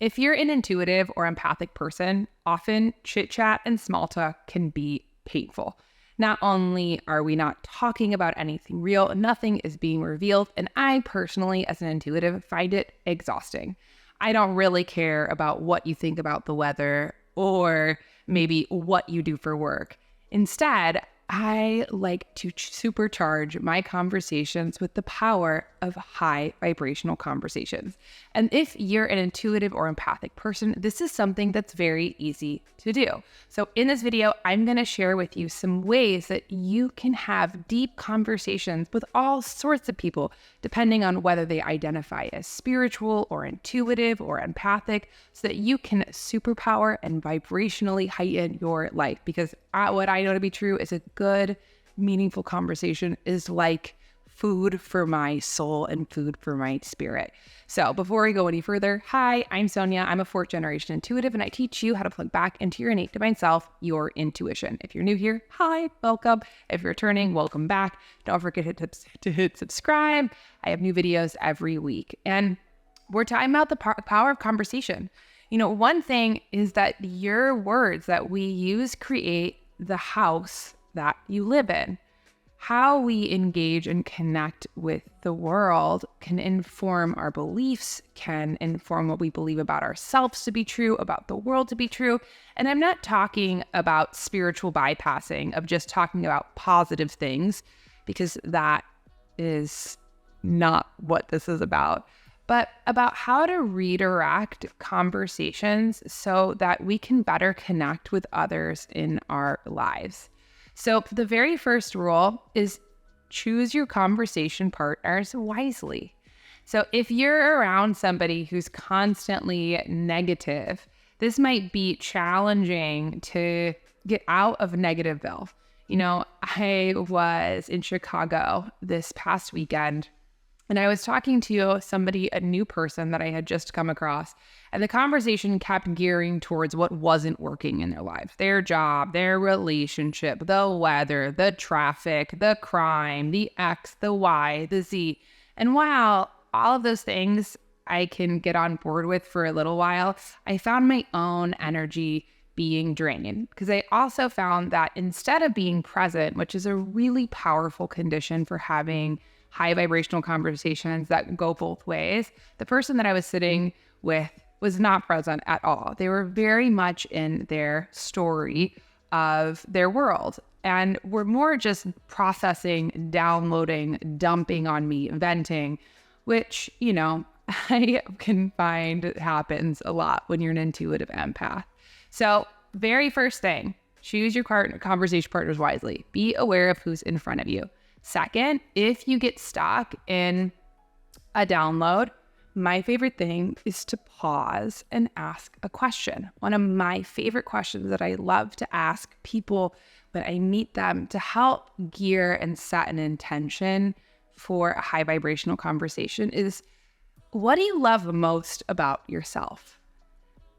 If you're an intuitive or empathic person, often chit chat and small talk can be painful. Not only are we not talking about anything real, nothing is being revealed, and I personally, as an intuitive, find it exhausting. I don't really care about what you think about the weather or maybe what you do for work. Instead, I like to supercharge my conversations with the power of high vibrational conversations. And if you're an intuitive or empathic person, this is something that's very easy to do. So in this video, I'm going to share with you some ways that you can have deep conversations with all sorts of people, depending on whether they identify as spiritual or intuitive or empathic, so that you can superpower and vibrationally heighten your life. Because what I know to be true is a good, meaningful conversation is like food for my soul and food for my spirit. So before we go any further, hi, I'm Sonia. I'm a fourth generation intuitive, and I teach you how to plug back into your innate divine self, your intuition. If you're new here, hi, welcome. If you're returning, welcome back. Don't forget to hit subscribe. I have new videos every week, and we're talking about the power of conversation. You know, one thing is that your words that we use create the house that you live in. How we engage and connect with the world can inform our beliefs, can inform what we believe about ourselves to be true, about the world to be true. And I'm not talking about spiritual bypassing of just talking about positive things, because that is not what this is about, but about how to redirect conversations so that we can better connect with others in our lives. So the very first rule is choose your conversation partners wisely. So if you're around somebody who's constantly negative, this might be challenging to get out of Negativeville. You know, I was in Chicago this past weekend, and I was talking to somebody, a new person that I had just come across, and the conversation kept gearing towards what wasn't working in their life: their job, their relationship, the weather, the traffic, the crime, the X, the Y, the Z. And while all of those things I can get on board with for a little while, I found my own energy being drained, because I also found that instead of being present, which is a really powerful condition for having high vibrational conversations that go both ways, the person that I was sitting with was not present at all. They were very much in their story of their world and were more just processing, downloading, dumping on me, venting, which, you know, I can find happens a lot when you're an intuitive empath. So very first thing, choose your conversation partners wisely. Be aware of who's in front of you. Second, if you get stuck in a download, my favorite thing is to pause and ask a question. One of my favorite questions that I love to ask people when I meet them to help gear and set an intention for a high vibrational conversation is, what do you love most about yourself?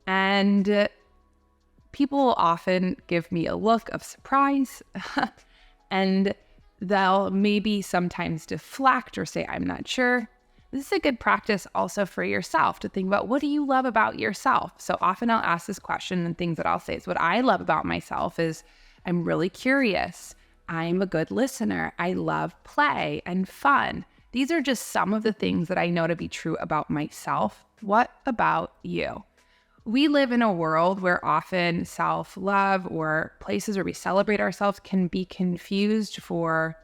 And people will often give me a look of surprise and they'll maybe sometimes deflect or say, I'm not sure. This is a good practice also for yourself to think about, what do you love about yourself? So often I'll ask this question, and things that I'll say is, what I love about myself is I'm really curious. I'm a good listener. I love play and fun. These are just some of the things that I know to be true about myself. What about you? We live in a world where often self-love or places where we celebrate ourselves can be confused for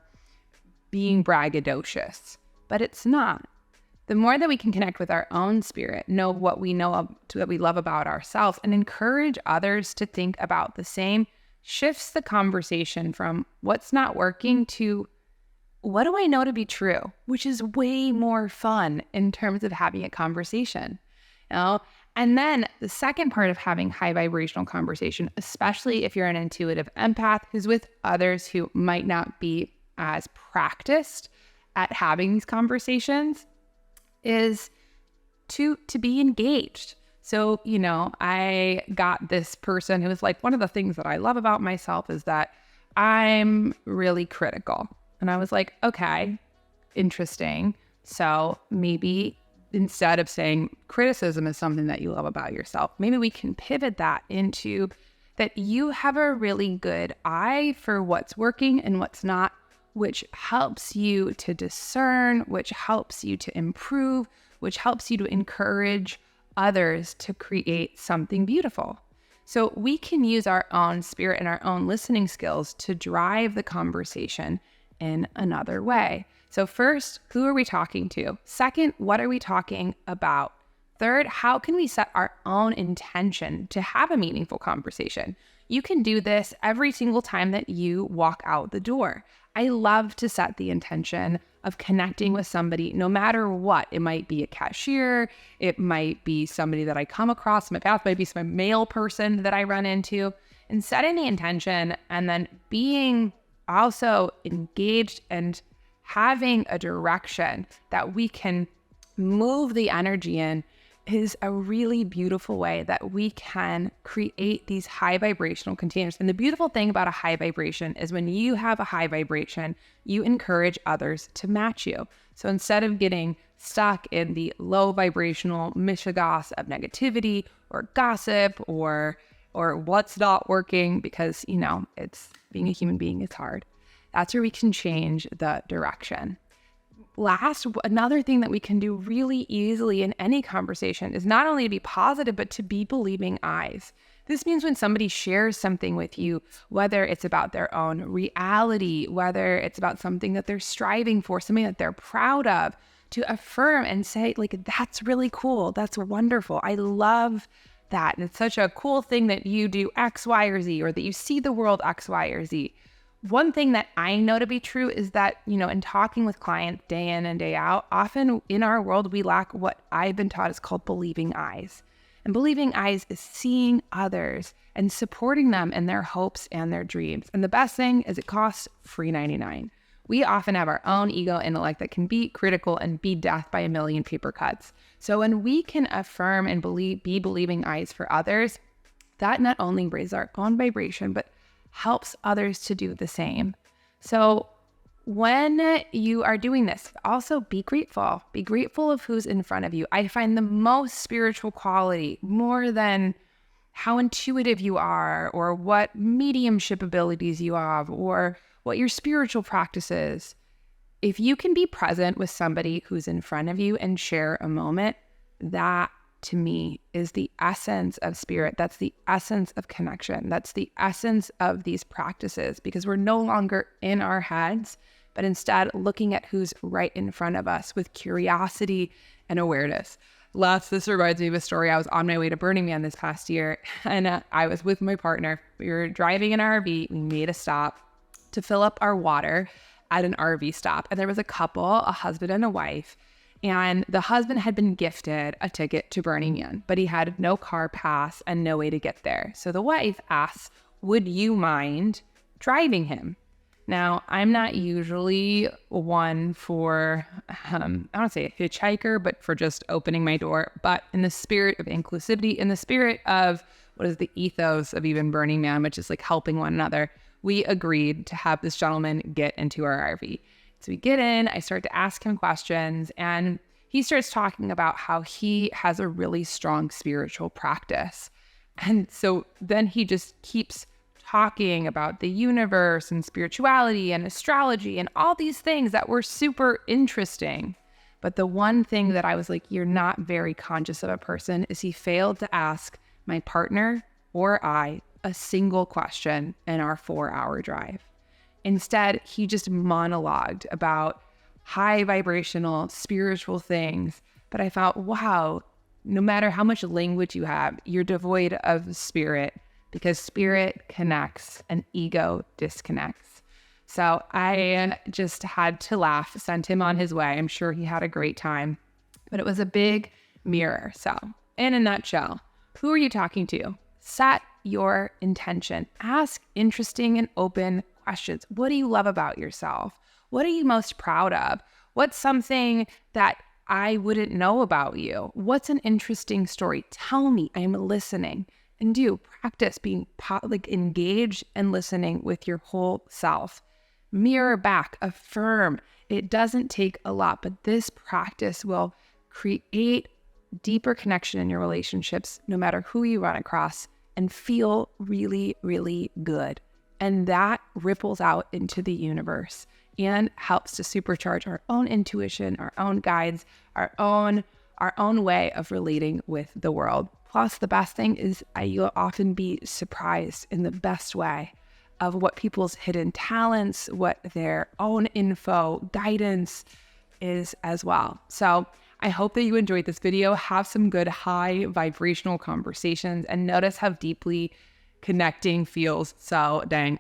being braggadocious, but it's not. The more that we can connect with our own spirit, know what we that we love about ourselves, and encourage others to think about the same, shifts the conversation from what's not working to what do I know to be true, which is way more fun in terms of having a conversation. You know? And then the second part of having high vibrational conversation, especially if you're an intuitive empath who's with others who might not be as practiced at having these conversations, is to be engaged. So, you know, I got this person who was like, one of the things that I love about myself is that I'm really critical. And I was like, okay, interesting. So maybe instead of saying criticism is something that you love about yourself, maybe we can pivot that into that you have a really good eye for what's working and what's not, which helps you to discern, which helps you to improve, which helps you to encourage others to create something beautiful. So we can use our own spirit and our own listening skills to drive the conversation in another way. So first, who are we talking to? Second, what are we talking about? Third, how can we set our own intention to have a meaningful conversation? You can do this every single time that you walk out the door. I love to set the intention of connecting with somebody, no matter what. It might be a cashier, it might be somebody that I come across in my path, might be some male person that I run into, and setting the intention and then being also engaged and having a direction that we can move the energy in is a really beautiful way that we can create these high vibrational containers. And the beautiful thing about a high vibration is when you have a high vibration, you encourage others to match you. So instead of getting stuck in the low vibrational mishigas of negativity or gossip or what's not working, because, it's being a human being is hard. That's where we can change the direction. Last, another thing that we can do really easily in any conversation is not only to be positive, but to be believing eyes. This means when somebody shares something with you, whether it's about their own reality, whether it's about something that they're striving for, something that they're proud of, to affirm and say, that's really cool. That's wonderful. I love that. And it's such a cool thing that you do X, Y, or Z, or that you see the world X, Y, or Z. One thing that I know to be true is that, in talking with clients day in and day out, often in our world, we lack what I've been taught is called believing eyes. And believing eyes is seeing others and supporting them in their hopes and their dreams. And the best thing is it costs free $99. We often have our own ego intellect that can be critical and be death by a million paper cuts. So when we can affirm and be believing eyes for others, that not only raises our own vibration, but helps others to do the same. So when you are doing this, also be grateful. Be grateful of who's in front of you. I find the most spiritual quality, more than how intuitive you are or what mediumship abilities you have or what your spiritual practice is. If you can be present with somebody who's in front of you and share a moment, that to me is the essence of spirit. That's the essence of connection. That's the essence of these practices, because we're no longer in our heads, but instead looking at who's right in front of us with curiosity and awareness. This reminds me of a story. I was on my way to Burning Man this past year, and I was with my partner. We were driving in our RV. We made a stop to fill up our water at an RV stop. And there was a couple, a husband and a wife. And the husband had been gifted a ticket to Burning Man, but he had no car pass and no way to get there. So the wife asks, would you mind driving him? Now, I'm not usually one for, I don't say a hitchhiker, but for just opening my door. But in the spirit of inclusivity, in the spirit of what is the ethos of even Burning Man, which is helping one another, we agreed to have this gentleman get into our RV. So we get in, I start to ask him questions, and he starts talking about how he has a really strong spiritual practice. And so then he just keeps talking about the universe and spirituality and astrology and all these things that were super interesting. But the one thing that I was like, you're not very conscious of a person, is he failed to ask my partner or I a single question in our 4-hour drive. Instead, he just monologued about high vibrational spiritual things. But I thought, wow, no matter how much language you have, you're devoid of spirit, because spirit connects and ego disconnects. So I just had to laugh, sent him on his way. I'm sure he had a great time, but it was a big mirror. So in a nutshell, who are you talking to? Set your intention. Ask interesting and open questions. What do you love about yourself? What are you most proud of? What's something that I wouldn't know about you? What's an interesting story? Tell me. I'm listening. And practice being engaged and listening with your whole self. Mirror back, affirm. It doesn't take a lot, but this practice will create deeper connection in your relationships, no matter who you run across, and feel really, really good. And that ripples out into the universe and helps to supercharge our own intuition, our own guides, our own way of relating with the world. Plus, the best thing is you'll often be surprised in the best way of what people's hidden talents, what their own info, guidance is as well. So I hope that you enjoyed this video. Have some good high vibrational conversations and notice how deeply connecting feels so dang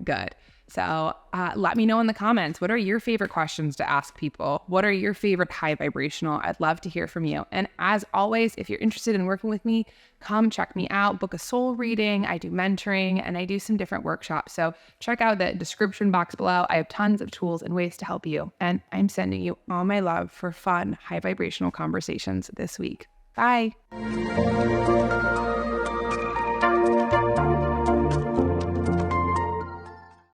good. So let me know in the comments, what are your favorite questions to ask people? What are your favorite high vibrational? I'd love to hear from you. And as always, if you're interested in working with me, come check me out, book a soul reading. I do mentoring and I do some different workshops. So check out the description box below. I have tons of tools and ways to help you. And I'm sending you all my love for fun, high vibrational conversations this week. Bye.